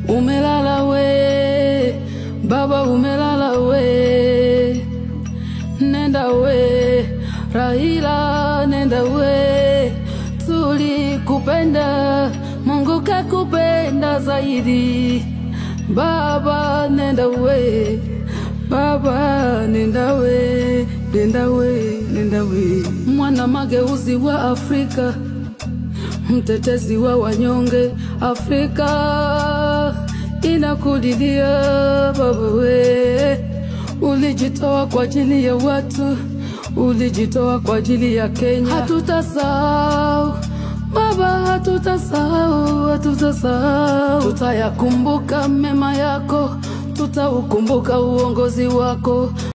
Umelala we, baba umelala we. Nenda we, Raila nenda we. Tulikupenda, Mungu kakupenda zaidi. Baba nenda we, baba nenda we, nenda we, nenda we. Mwana mageuzi wa Afrika, mtetezi wa wanyonge. Afrika inakulilia baba we. Ulijitoa kwa ajili ya watu, ulijitoa kwa ajili ya Kenya. Hatutasahau baba, hatutasahau, hatutasahau. Tutayakumbuka mema yako, tutaukumbuka uongozi wako.